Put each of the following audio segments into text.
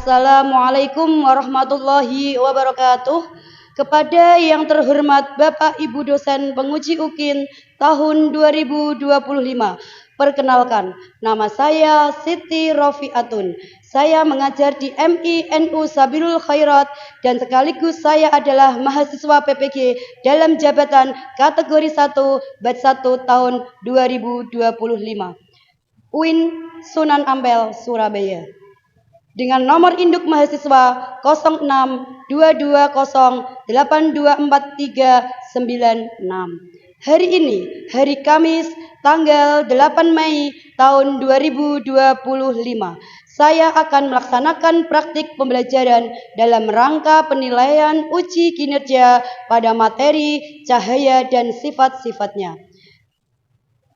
Assalamualaikum warahmatullahi wabarakatuh. Kepada yang terhormat Bapak Ibu dosen penguji UKIN tahun 2025. Perkenalkan, nama saya Siti Rofiatun. Saya mengajar di MINU Sabilul Khairat dan sekaligus saya adalah mahasiswa PPG dalam jabatan kategori 1 batch 1 tahun 2025. UIN Sunan Ampel, Surabaya. Dengan nomor induk mahasiswa 0622082439. Hari ini, hari Kamis, tanggal 8 Mei tahun 2025, saya akan melaksanakan praktik pembelajaran dalam rangka penilaian uji kinerja pada materi cahaya dan sifat-sifatnya.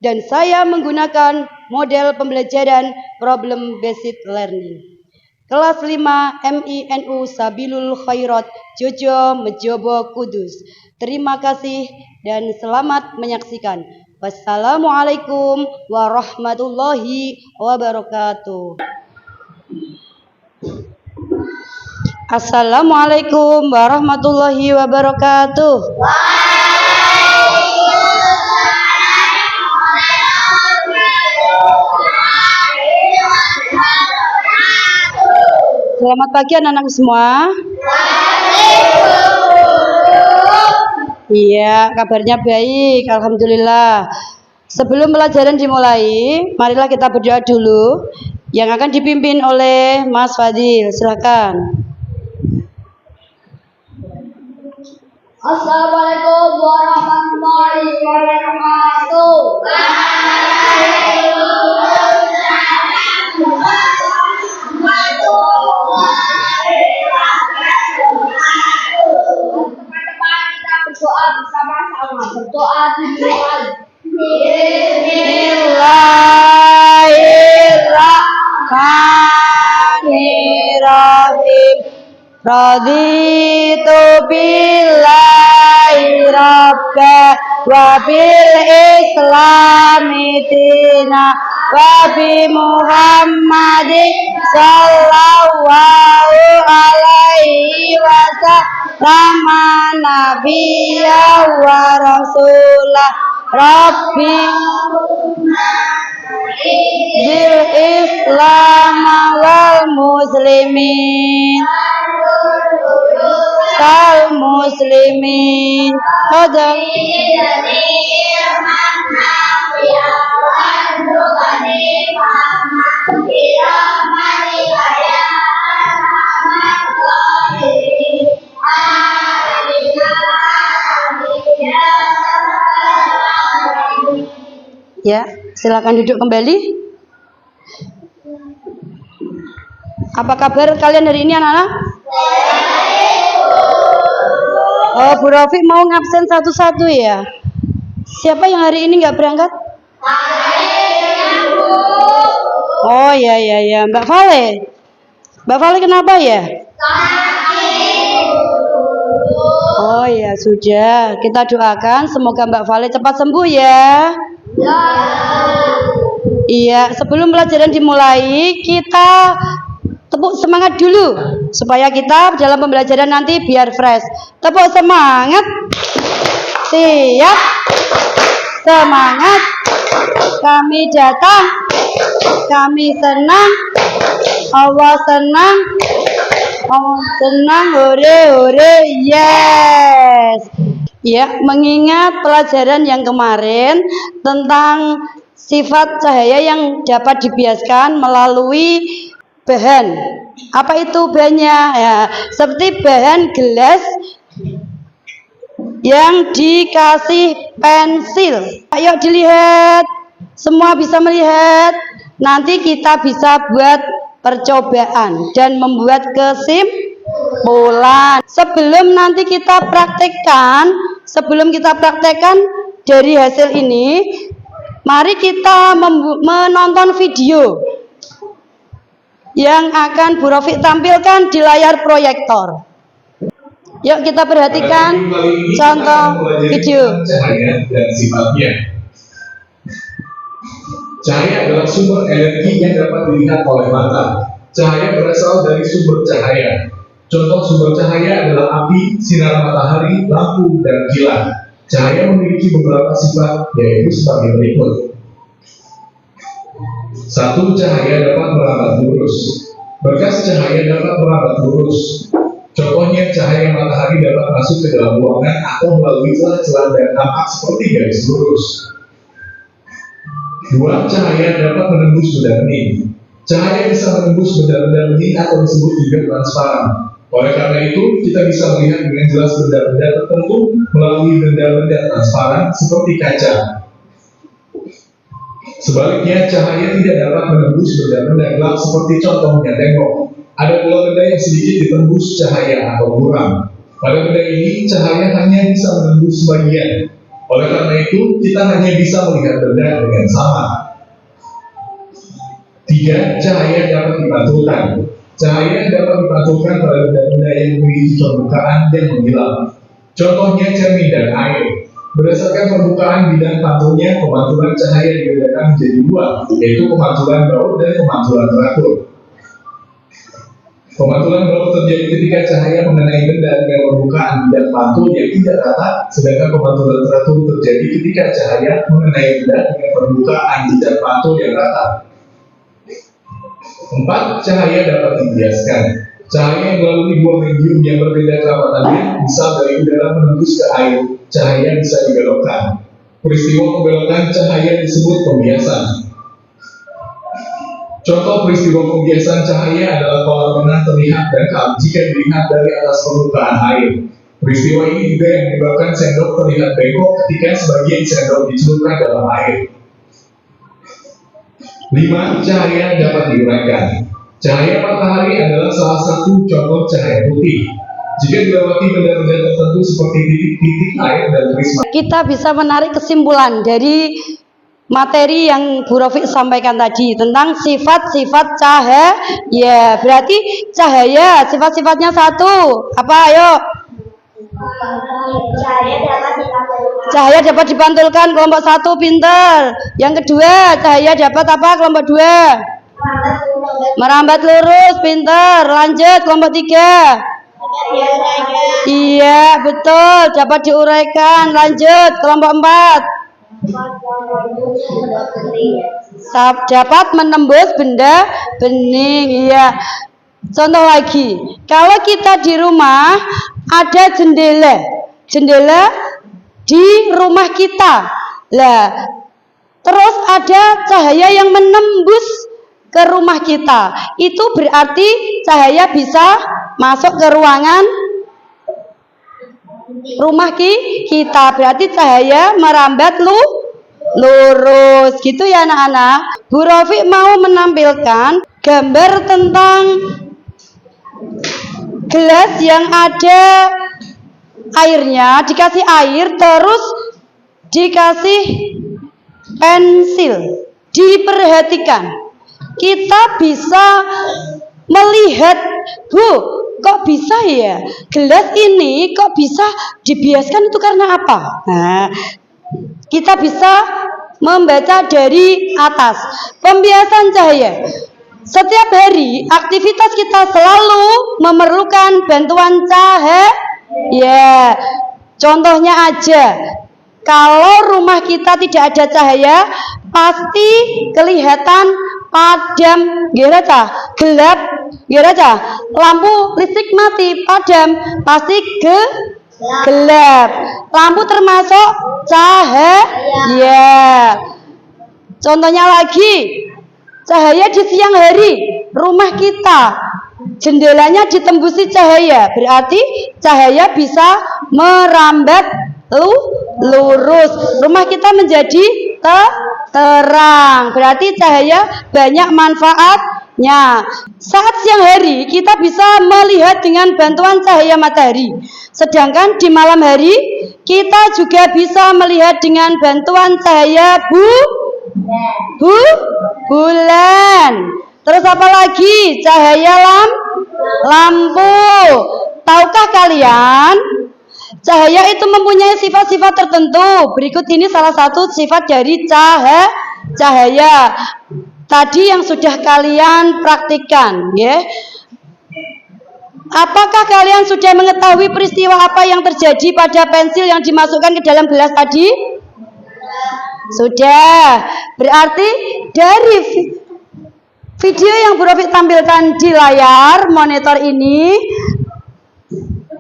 Dan saya menggunakan model pembelajaran problem based learning. Kelas 5 MINU Sabilul Khairat Jojo Mejobo Kudus. Terima kasih dan selamat menyaksikan. Wassalamualaikum warahmatullahi wabarakatuh. Assalamualaikum warahmatullahi wabarakatuh. Selamat pagi anak-anak semua. Iya, kabarnya baik, alhamdulillah. Sebelum pelajaran dimulai, marilah kita berdoa dulu. Yang akan dipimpin oleh Mas Fadil, silakan. Assalamualaikum warahmatullahi wabarakatuh. Berdoa bersama-sama. Berdoa dimulai. Bismillahirrahmanirrahim. Raditu billahi rabba wa bil islami dina wa bi Muhammadin sallallahu alaihi wasallam nabiyya wa rasulah rabbi bil islam wal muslimin kal muslimin hadal ya, silakan duduk kembali. Apa kabar kalian hari ini anak-anak? Oh, Bu Rafiq mau ngabsen satu-satu ya. Siapa yang hari ini nggak berangkat? Oh ya, Mbak Vale. Mbak Vale kenapa ya? Oh ya sudah. Kita doakan semoga Mbak Vale cepat sembuh ya. Iya, sebelum pelajaran dimulai, kita tepuk semangat dulu supaya kita dalam pembelajaran nanti biar fresh. Tepuk semangat. Siap. Semangat. Kami datang. Kami senang. Allah senang. Allah senang. Hore hore. Yes. Ya, mengingat pelajaran yang kemarin tentang sifat cahaya yang dapat dibiaskan melalui bahan. Apa itu bahannya? Ya, seperti bahan gelas yang dikasih pensil. Ayo dilihat. Semua bisa melihat. Nanti kita bisa buat percobaan dan membuat kesimpulan. Sebelum kita praktekkan dari hasil ini, mari kita menonton video yang akan Bu Rafiq tampilkan di layar proyektor. Yuk kita perhatikan contoh video. Cahaya dan sifatnya. Cahaya adalah sumber energi yang dapat dilihat oleh mata. Cahaya berasal dari sumber cahaya. Contoh sumber cahaya adalah api, sinar matahari, lampu, dan kilat. Cahaya memiliki beberapa sifat, yaitu sebagai berikut. 1. Cahaya dapat merambat lurus. Berkas cahaya dapat merambat lurus. Contohnya, cahaya matahari dapat masuk ke dalam ruangan atau melalui celah-celah dan tampak seperti garis lurus. 2. Cahaya dapat menembus benda bening. Cahaya bisa menembus benda-benda bening atau disebut juga transparan. Oleh karena itu, kita bisa melihat dengan jelas benda-benda tertentu melalui benda-benda transparan seperti kaca. Sebaliknya, cahaya tidak dapat menembus benda-benda gelap seperti contohnya tembok. Ada pula benda yang sedikit ditembus cahaya atau buram. Pada benda ini, cahaya hanya bisa menembus sebagian. Oleh karena itu, kita hanya bisa melihat benda dengan sama. 3. Cahaya dapat dipantulkan. Cahaya dapat dipantulkan pada benda-benda yang memiliki permukaan yang menghilang. Contohnya cermin dan air. Berdasarkan permukaan bidang pantulnya, pemantulan cahaya dibedakan menjadi dua, yaitu pemantulan baut dan pemantulan teratur. Pemantulan baut terjadi ketika cahaya mengenai benda dengan permukaan bidang pantul yang tidak rata, sedangkan pemantulan teratur terjadi ketika cahaya mengenai benda dengan permukaan bidang pantul yang rata. 4. Cahaya dapat dibiaskan. Cahaya yang melalui dua medium yang berbeda kerapatannya, misal dari udara menembus ke air, cahaya bisa dibelokkan. Peristiwa pembelokan cahaya disebut pembiasan. Contoh peristiwa pembiasan cahaya adalah kolam renang terlihat dangkal jika dilihat dari atas permukaan air. Peristiwa ini juga yang menyebabkan sendok terlihat bengkok ketika sebagian sendok dicelupkan dalam air. 5. Cahaya dapat diuraikan. Cahaya matahari adalah salah satu contoh cahaya putih. Jika dilewati benda-benda tertentu seperti titik-titik air dan prisma. Kita bisa menarik kesimpulan dari materi yang Bu Rafiq sampaikan tadi tentang sifat-sifat cahaya. Ya, berarti cahaya sifat-sifatnya satu. Apa? Ayo. Cahaya dapat dipantulkan, kelompok 1 pinter. Yang kedua, cahaya dapat apa? Kelompok 2 merambat lurus, pinter. Lanjut, kelompok 3. Iya, betul, dapat diuraikan. Lanjut, kelompok 4. Dapat menembus benda bening. Iya. Contoh lagi, kalau kita di rumah ada jendela di rumah kita. Lah, terus ada cahaya yang menembus ke rumah kita. Itu berarti cahaya bisa masuk ke ruangan rumah kita. Berarti cahaya merambat lurus. Gitu ya anak-anak. Bu Rafiq mau menampilkan gambar tentang gelas yang ada airnya, dikasih air terus dikasih pensil. Diperhatikan. Kita bisa melihat, Bu, kok bisa ya gelas ini kok bisa dibiaskan, itu karena apa? Nah, kita bisa membaca dari atas. Pembiasan cahaya. Setiap hari aktivitas kita selalu memerlukan bantuan cahaya. Ya, contohnya aja, kalau rumah kita tidak ada cahaya, pasti kelihatan padam, gelap, lampu listrik mati, padam, pasti gelap. Lampu termasuk cahaya. Contohnya lagi, cahaya di siang hari, rumah kita jendelanya ditembusi cahaya, berarti cahaya bisa merambat lurus. Rumah kita menjadi terang, berarti cahaya banyak manfaatnya. Saat siang hari kita bisa melihat dengan bantuan cahaya matahari, sedangkan di malam hari kita juga bisa melihat dengan bantuan cahaya bulan. Terus apa lagi? Cahaya lampu. Tahukah kalian, cahaya itu mempunyai sifat-sifat tertentu. Berikut ini salah satu sifat dari cahaya. tadi yang sudah kalian praktikkan, ya. Apakah kalian sudah mengetahui peristiwa apa yang terjadi pada pensil yang dimasukkan ke dalam gelas tadi? Sudah. Berarti dari video yang Bu Rofiq tampilkan di layar monitor ini,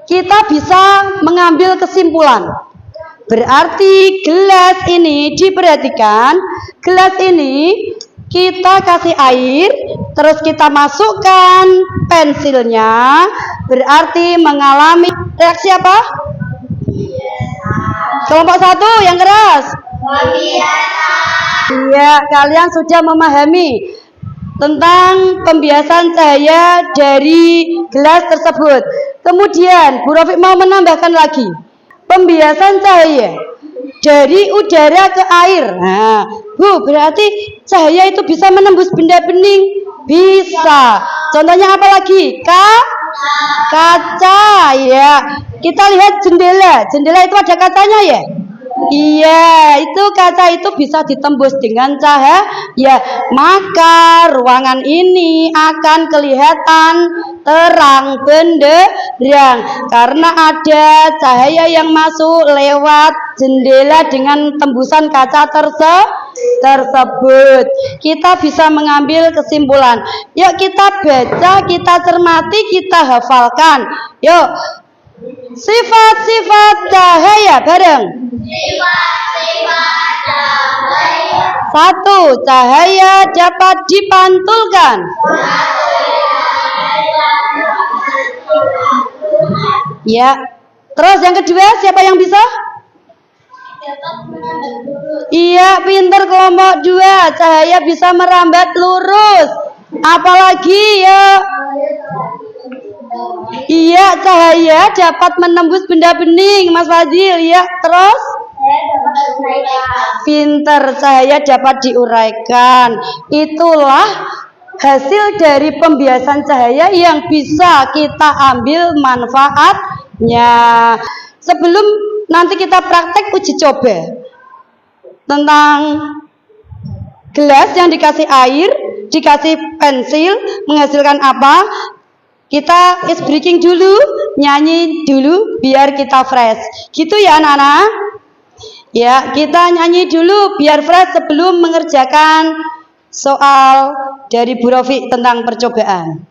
kita bisa mengambil kesimpulan. Berarti gelas ini, diperhatikan, gelas ini kita kasih air, terus kita masukkan pensilnya, berarti mengalami reaksi apa? Kelompok 1 yang keras. Iya, kalian sudah memahami tentang pembiasan cahaya dari gelas tersebut. Kemudian Bu Rofiq mau menambahkan lagi pembiasan cahaya dari udara ke air. Nah, Bu, berarti cahaya itu bisa menembus benda bening? Bisa. Contohnya apa lagi? Kaca, ya. Kita lihat jendela. Jendela itu ada kacanya, ya? Iya, itu kaca itu bisa ditembus dengan cahaya, ya. Maka ruangan ini akan kelihatan terang benderang karena ada cahaya yang masuk lewat jendela dengan tembusan kaca tersebut. Kita bisa mengambil kesimpulan. Yuk kita baca, kita cermati, kita hafalkan. Yuk. Sifat-sifat cahaya bareng. Sifat-sifat cahaya. 1. Cahaya dapat dipantulkan. Ya. Terus yang kedua, siapa yang bisa? Iya, pinter kelompok 2. Cahaya bisa merambat lurus. Apalagi ya? Iya, cahaya dapat menembus benda bening, Mas Fadil. Ya, terus? Pinter, cahaya dapat diuraikan. Itulah hasil dari pembiasan cahaya yang bisa kita ambil manfaatnya. Sebelum nanti kita praktek uji coba tentang gelas yang dikasih air, dikasih pensil, menghasilkan apa? Kita is breaking dulu, nyanyi dulu biar kita fresh. Gitu ya anak-anak? Ya, kita nyanyi dulu biar fresh sebelum mengerjakan soal dari Bu Rofiq tentang percobaan.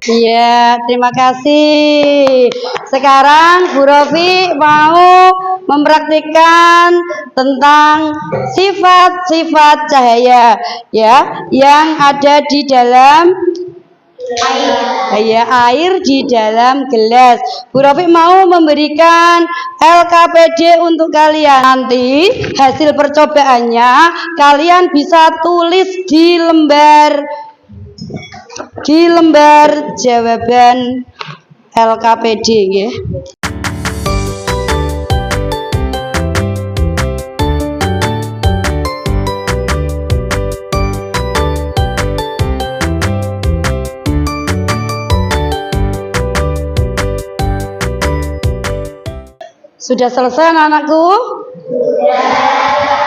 Iya, terima kasih. Sekarang Bu Rofiq mau mempraktikkan tentang sifat-sifat cahaya ya yang ada di dalam air di dalam gelas. Bu Rofiq mau memberikan LKPD untuk kalian. Nanti hasil percobaannya kalian bisa tulis di lembar jawaban LKPD ya. Sudah selesai anak-anakku?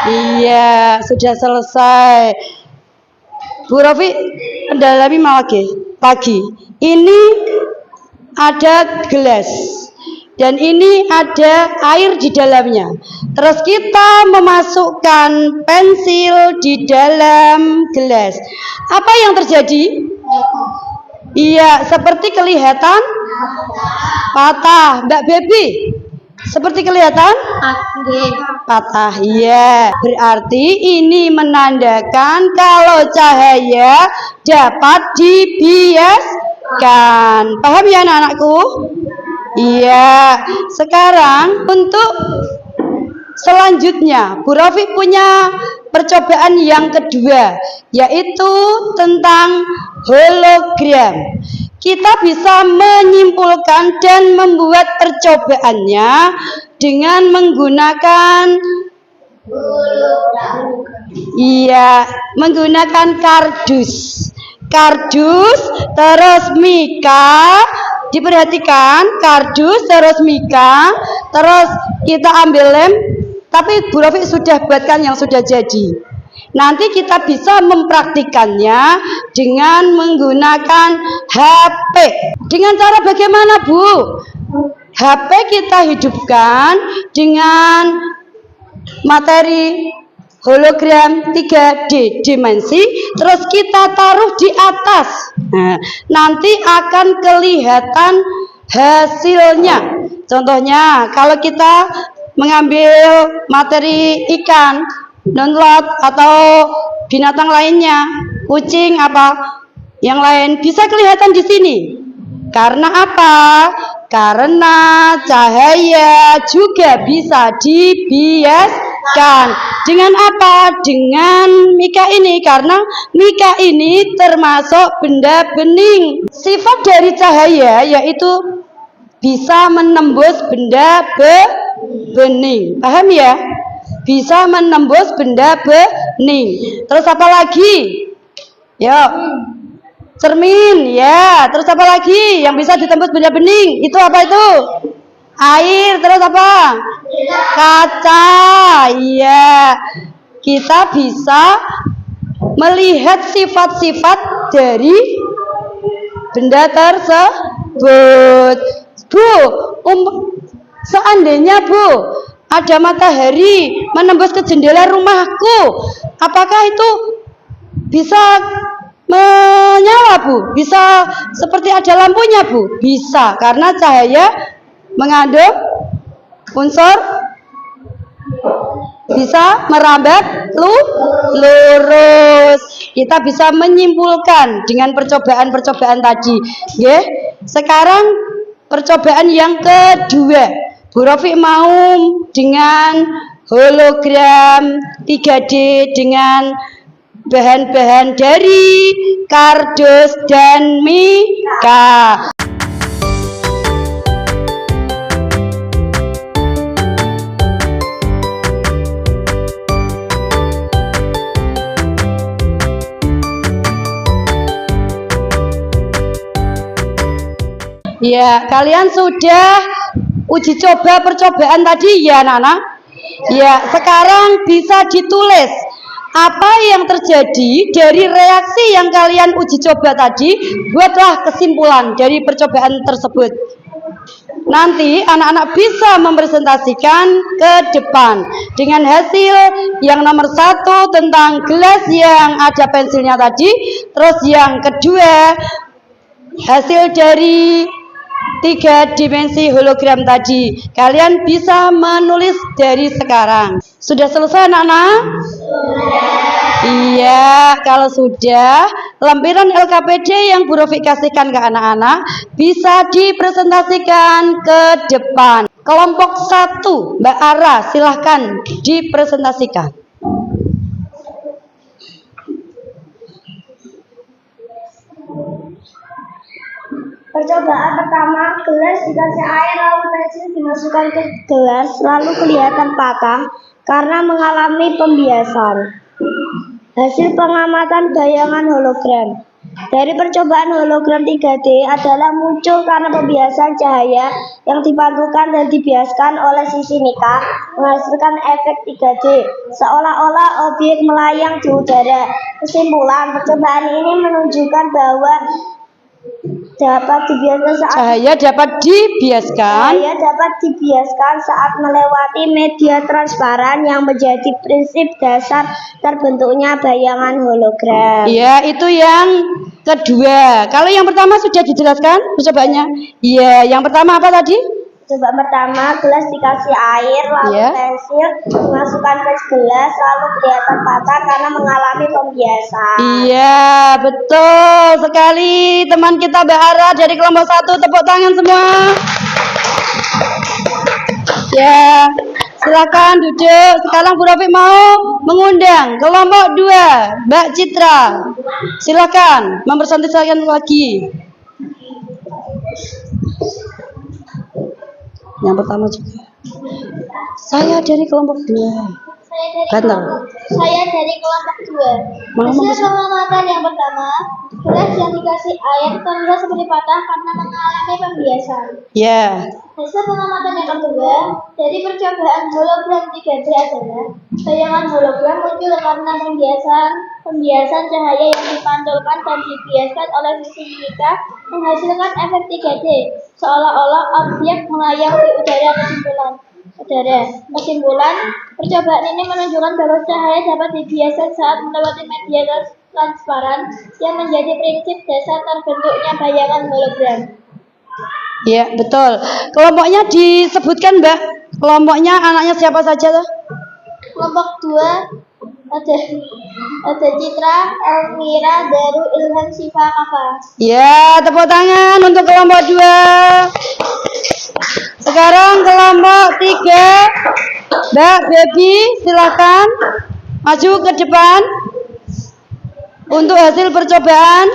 Iya, sudah selesai. Bu Rofiq pendalami lagi. Ini ada gelas dan ini ada air di dalamnya. Terus kita memasukkan pensil di dalam gelas. Apa yang terjadi? Iya, seperti kelihatan patah. Mbak Baby, seperti kelihatan patah. Iya, berarti ini menandakan kalau cahaya dapat dibiaskan. Paham ya anak-anakku? Iya. Sekarang untuk selanjutnya Bu Rofiq punya percobaan yang kedua, yaitu tentang hologram. Kita bisa menyimpulkan dan membuat percobaannya dengan menggunakan menggunakan kardus. kardus, terus mika. Diperhatikan, kardus, terus mika, terus kita ambil lem. Tapi Bu Rofi sudah buatkan yang sudah jadi. Nanti kita bisa mempraktikannya dengan menggunakan HP. Dengan cara bagaimana, Bu? HP kita hidupkan dengan materi hologram 3D dimensi, terus kita taruh di atas. Nah, nanti akan kelihatan hasilnya. Contohnya, kalau kita mengambil materi ikan, download atau binatang lainnya, kucing apa yang lain, bisa kelihatan di sini. Karena apa? Karena cahaya juga bisa dibiaskan. Dengan apa? Dengan mika ini. Karena mika ini termasuk benda bening. Sifat dari cahaya yaitu bisa menembus benda bening. Paham ya? Bisa menembus benda bening. Terus apa lagi? Yuk. Cermin, ya. Terus apa lagi yang bisa ditembus benda bening? Itu apa itu? Air. Terus apa? Kaca. Iya. Kita bisa melihat sifat-sifat dari benda tersebut. Bu, seandainya Bu, ada matahari menembus ke jendela rumahku, apakah itu bisa menyala, Bu? Bisa seperti ada lampunya, Bu? Bisa, karena cahaya mengandung unsur bisa merambat lurus. Kita bisa menyimpulkan dengan percobaan-percobaan tadi. Nggih. Sekarang percobaan yang kedua. Bu Rofi mau dengan hologram 3D dengan bahan-bahan dari kardus dan mika. Ya, kalian sudah uji coba percobaan tadi ya, anak-anak? Ya, sekarang bisa ditulis apa yang terjadi dari reaksi yang kalian uji coba tadi. Buatlah kesimpulan dari percobaan tersebut. Nanti anak-anak bisa mempresentasikan ke depan dengan hasil yang nomor 1 tentang gelas yang ada pensilnya tadi. Terus yang kedua, hasil dari 3 dimensi hologram tadi. Kalian bisa menulis dari sekarang. Sudah selesai, anak-anak? Iya, kalau sudah, lampiran LKPD yang Bu Rofi kasihkan ke anak-anak bisa dipresentasikan ke depan. Kelompok 1, Mbak Ara, silahkan dipresentasikan. Percobaan pertama, gelas dikasih air lalu pensil dimasukkan ke gelas lalu kelihatan patah karena mengalami pembiasan. Hasil pengamatan bayangan hologram. Dari percobaan hologram 3D adalah muncul karena pembiasan cahaya yang dipantulkan dan dibiaskan oleh sisi mika menghasilkan efek 3D seolah-olah objek melayang di udara. Kesimpulan, percobaan ini menunjukkan bahwa cahaya dapat dibiaskan saat melewati media transparan yang menjadi prinsip dasar terbentuknya bayangan hologram. Ya, itu yang kedua. Kalau yang pertama sudah dijelaskan percobaannya? Iya, yang pertama apa tadi? Coba pertama, gelas dikasih air lalu pensil dimasukkan ke gelas lalu kelihatan patah karena mengalami pembiasan. Iya, betul sekali teman kita Mbak Ara dari kelompok 1. Tepuk tangan semua. Ya, silakan duduk. Sekarang Bu Rofi mau mengundang kelompok 2 Mbak Citra. Silakan mempresentasikan lagi. Yang pertama juga. Saya dari kelompok 2. Saya dari kelompok 2. Hasil pengamatan yang pertama, Gelas yang dikasih air terlihat seperti patah karena mengalami pembiasan. Ya. Hasil pengamatan yang kedua dari percobaan hologram 3D adalah bayangan hologram muncul karena pembiasan cahaya yang dipantulkan dan dibiaskan oleh fisika menghasilkan efek 3D seolah-olah objek melayang di udara. Kesimpulan percobaan ini menunjukkan bahwa cahaya dapat dibiaskan saat melewati media transparan yang menjadi prinsip dasar terbentuknya bayangan hologram. Ya, betul. Kelompoknya disebutkan, Mbak. Kelompoknya anaknya siapa saja tuh? Kelompok 2 ada Citra, Elmira, Daru, Ilham, Siva, Kafa. Ya, tepuk tangan untuk kelompok 2. Sekarang kelompok 3. Mbak Baby, silakan maju ke depan untuk hasil percobaan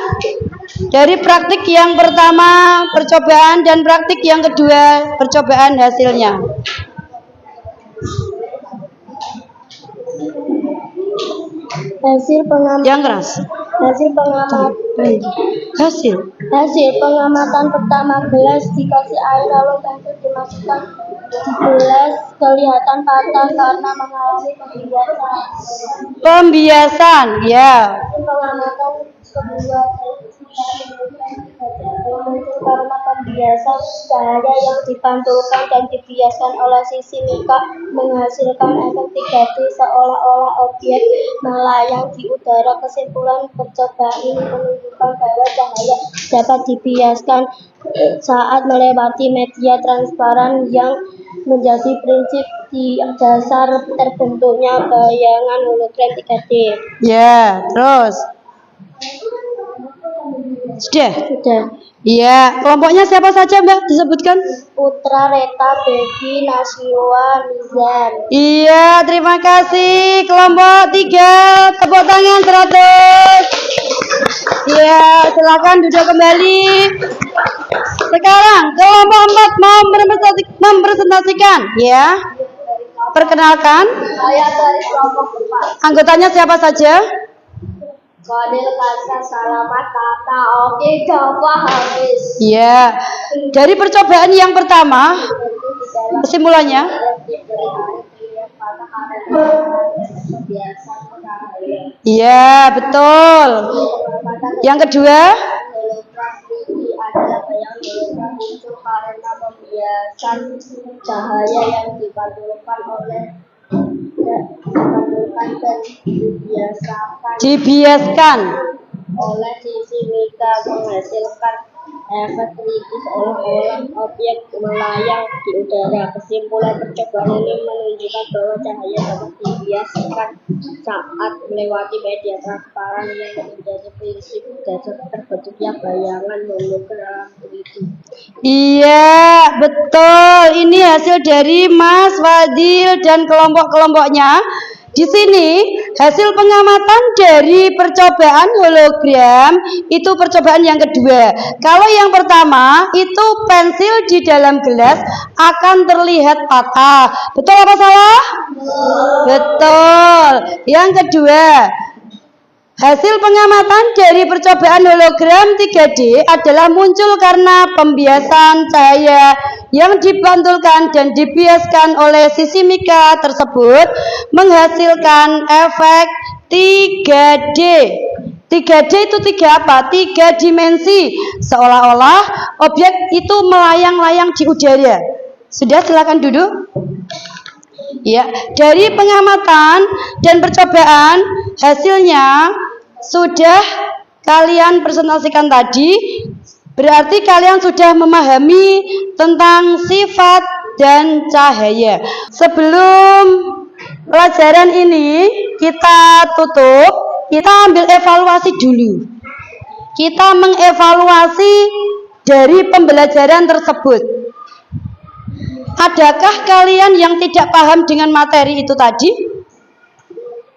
dari praktik yang pertama percobaan dan praktik yang kedua percobaan hasilnya. Hasil pengamatan. Yang keras. Hasil pengamatan pertama, gelas dikasih air lalu pensil dimasukkan di gelas kelihatan patah karena mengalami Pembiasan, ya. Hasil pengamatan kedua muncul karena pembiasan cahaya yang dipantulkan dan dibiaskan oleh sisi mika menghasilkan efek 3D seolah-olah objek melayang di udara. Kesimpulan percobaan ini menunjukkan bahwa cahaya dapat dibiaskan saat melewati media transparan yang menjadi prinsip di dasar terbentuknya bayangan hologram 3D. Ya, terus. Sudah. Iya, kelompoknya siapa saja, Mbak? Disebutkan. Putra, Reta, Baby, Naswa, Nizar. Iya, terima kasih. Kelompok 3, tepuk tangan 100. Iya, silakan duduk kembali. Sekarang kelompok 4 mau mempresentasikan, ya. Perkenalkan. Saya dari kelompok 4. Anggotanya siapa saja? Fadil, Kasa, Salamat, Tata, Oki, Java, Hafiz. Iya. Dari percobaan yang pertama, kesimpulannya? Iya, betul. Yang kedua? Adalah bayangan hologram muncul karena pembiasan cahaya yang dipantulkan dan dibiaskan oleh sisi mika menghasilkan efek 3D seolah-olah objek melayang di udara. Kesimpulan percobaan ini menunjukkan bahwa cahaya dapat dibiaskan saat melewati media transparan yang menjadi prinsip dasar terbentuknya bayangan hologram 3D. Iya, betul. Ini hasil dari Mas Fadil dan kelompok-kelompoknya. Di sini hasil pengamatan dari percobaan hologram itu percobaan yang kedua. Kalau yang pertama itu pensil di dalam gelas akan terlihat patah. Betul apa salah? Betul. Yang kedua, hasil pengamatan dari percobaan hologram 3D adalah muncul karena pembiasan cahaya yang dipantulkan dan dibiaskan oleh sisi mika tersebut menghasilkan efek 3D. 3D itu 3 apa? 3 dimensi. Seolah-olah objek itu melayang-layang di udara. Sudah, silakan duduk. Ya, dari pengamatan dan percobaan hasilnya sudah kalian presentasikan tadi. Berarti kalian sudah memahami tentang sifat dan cahaya. Sebelum pelajaran ini kita tutup, kita ambil evaluasi dulu. Kita mengevaluasi dari pembelajaran tersebut. Adakah kalian yang tidak paham dengan materi itu tadi?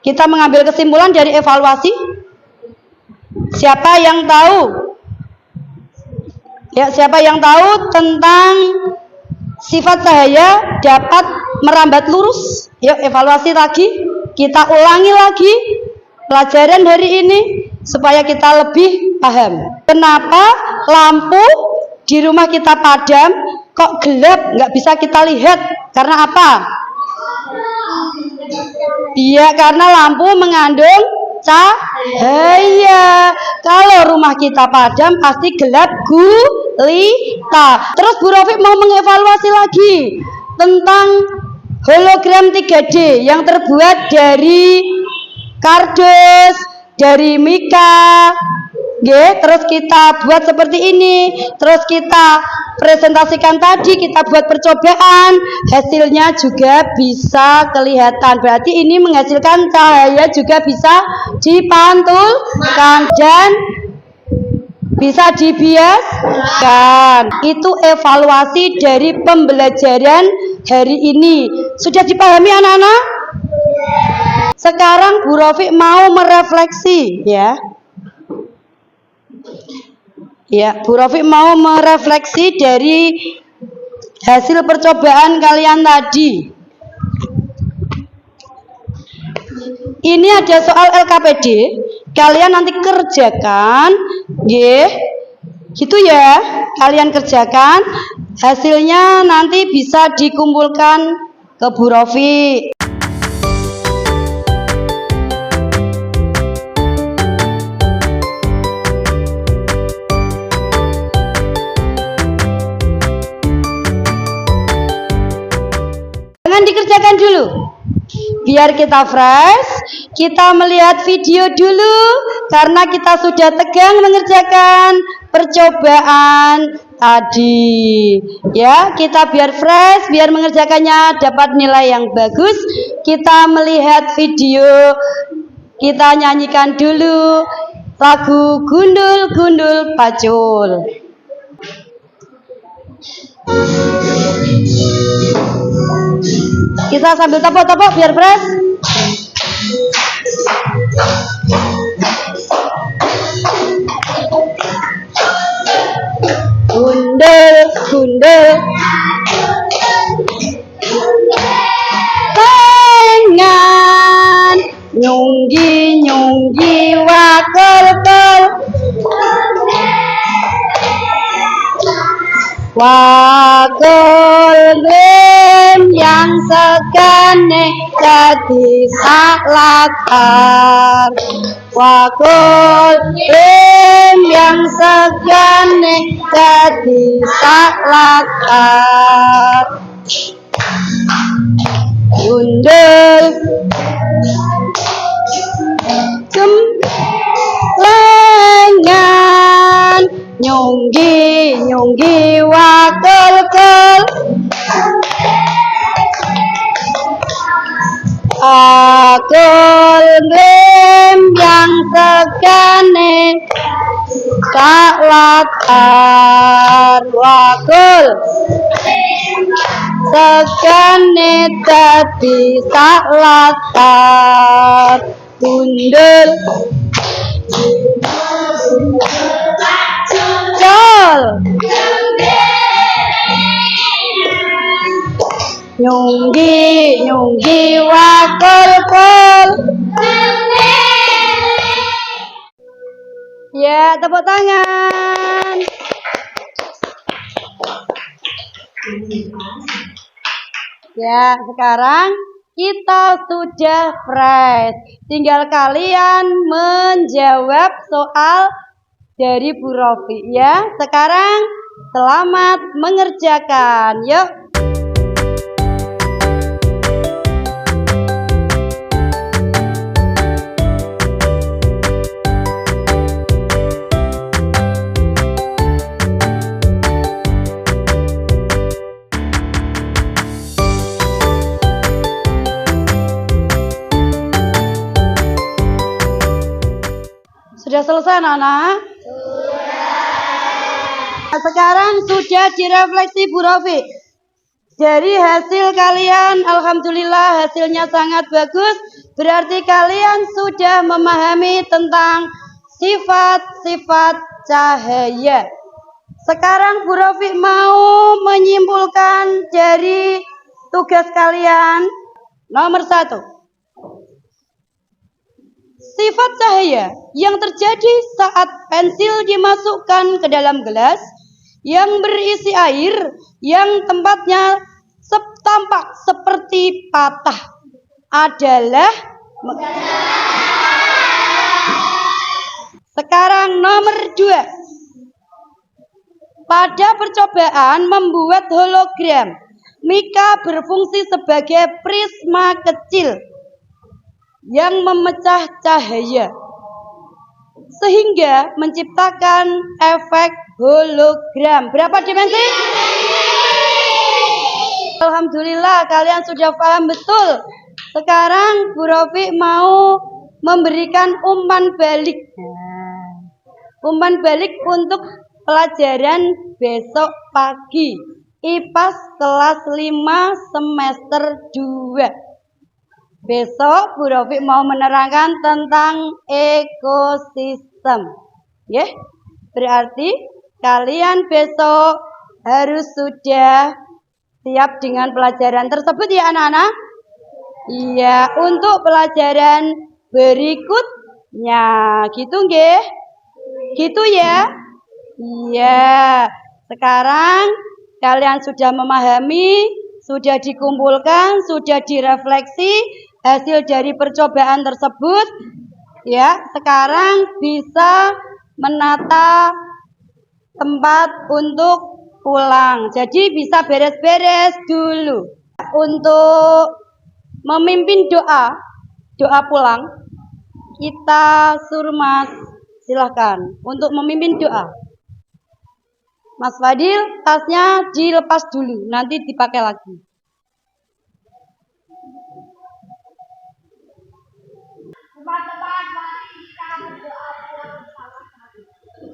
Kita mengambil kesimpulan dari evaluasi. Siapa yang tahu? Ya, siapa yang tahu tentang sifat cahaya dapat merambat lurus? Yuk, evaluasi lagi. Kita ulangi lagi pelajaran hari ini supaya kita lebih paham. Kenapa lampu di rumah kita padam, kok gelap, nggak bisa kita lihat? Karena apa? Iya, karena lampu mengandung cahaya. Kalau rumah kita padam pasti gelap gulita. Terus Bu Rafiq mau mengevaluasi lagi tentang hologram 3D yang terbuat dari kardus, dari mika. Terus kita buat seperti ini, terus kita presentasikan tadi, kita buat percobaan, hasilnya juga bisa kelihatan. Berarti ini menghasilkan cahaya juga bisa dipantulkan dan bisa dibiaskan. Itu evaluasi dari pembelajaran hari ini. Sudah dipahami anak-anak? Sekarang Bu Rafiq mau merefleksi ya. Ya, Bu Rafiq mau merefleksi dari hasil percobaan kalian tadi. Ini ada soal LKPD, kalian nanti kerjakan, gitu ya. Kalian kerjakan, hasilnya nanti bisa dikumpulkan ke Bu Rafiq. Dikerjakan dulu biar kita fresh. Kita melihat video dulu karena kita sudah tegang mengerjakan percobaan tadi ya. Kita biar fresh, biar mengerjakannya dapat nilai yang bagus. Kita melihat video, kita nyanyikan dulu lagu Gundul Gundul Pacul. Kita sambil tepuk-tepuk biar fresh. Gundul, gundul, tangan, nyunggi, nyunggi, wakul-kul, wakul yang segane jadi salakar. Wakul yang segane jadi salakar. Gundul lengan, nyunggi nyunggi wakul-kul, akul yang segane salakar. Wakul segane dadi salakar. Gundul col, nyunggi nyunggi wakul-kul. Ya, tepuk tangan. Ya, sekarang kita sudah fresh. Tinggal kalian menjawab soal dari Bu Rafiq ya. Sekarang selamat mengerjakan. Yuk. Sudah selesai anak-anak? Sudah. Sekarang sudah direfleksi Bu Rafiq. Dari hasil kalian, alhamdulillah hasilnya sangat bagus. Berarti kalian sudah memahami tentang sifat-sifat cahaya. Sekarang Bu Rafiq mau menyimpulkan dari tugas kalian. Nomor 1. Sifat cahaya yang terjadi saat pensil dimasukkan ke dalam gelas yang berisi air yang tempatnya tampak seperti patah adalah sekarang nomor 2. Pada percobaan membuat hologram, Mika berfungsi sebagai prisma kecil yang memecah cahaya sehingga menciptakan efek hologram. Berapa dimensi? Alhamdulillah kalian sudah paham betul. Sekarang Bu Rofi mau memberikan umpan balik. Umpan balik untuk pelajaran besok pagi. IPAS kelas 5 semester 2. Besok Bu Rofi mau menerangkan tentang ekosistem. Ya. Berarti kalian besok harus sudah siap dengan pelajaran tersebut ya anak-anak? Iya, untuk pelajaran berikutnya. Gitu nggih? Gitu ya? Iya. Sekarang kalian sudah memahami, sudah dikumpulkan, sudah direfleksi hasil dari percobaan tersebut. Ya, sekarang bisa menata tempat untuk pulang. Jadi bisa beres-beres dulu. Untuk memimpin doa pulang, kita suruh Mas, silahkan untuk memimpin doa. Mas Fadil, tasnya dilepas dulu, nanti dipakai lagi.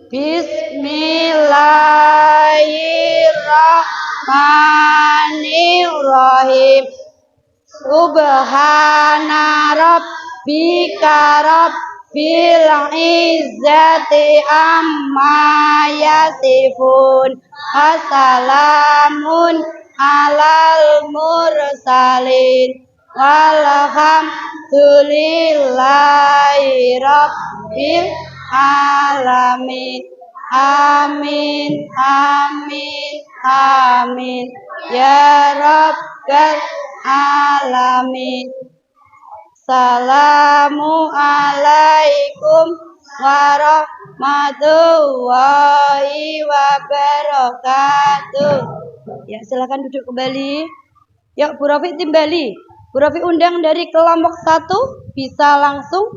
Bismillahirrahmanirrahim. Subhana rabbika rabbil izzati amma yasifun. Assalamun alal mursalin. Walhamdulillahi rabbil alamin. Amin, amin, amin. Ya Rabbal alamin. Assalamu alaikum warahmatullahi wabarakatuh. Ya, silakan duduk kembali. Yuk, Bu Rofi timbali. Bu Rofi undang dari kelompok 1 bisa langsung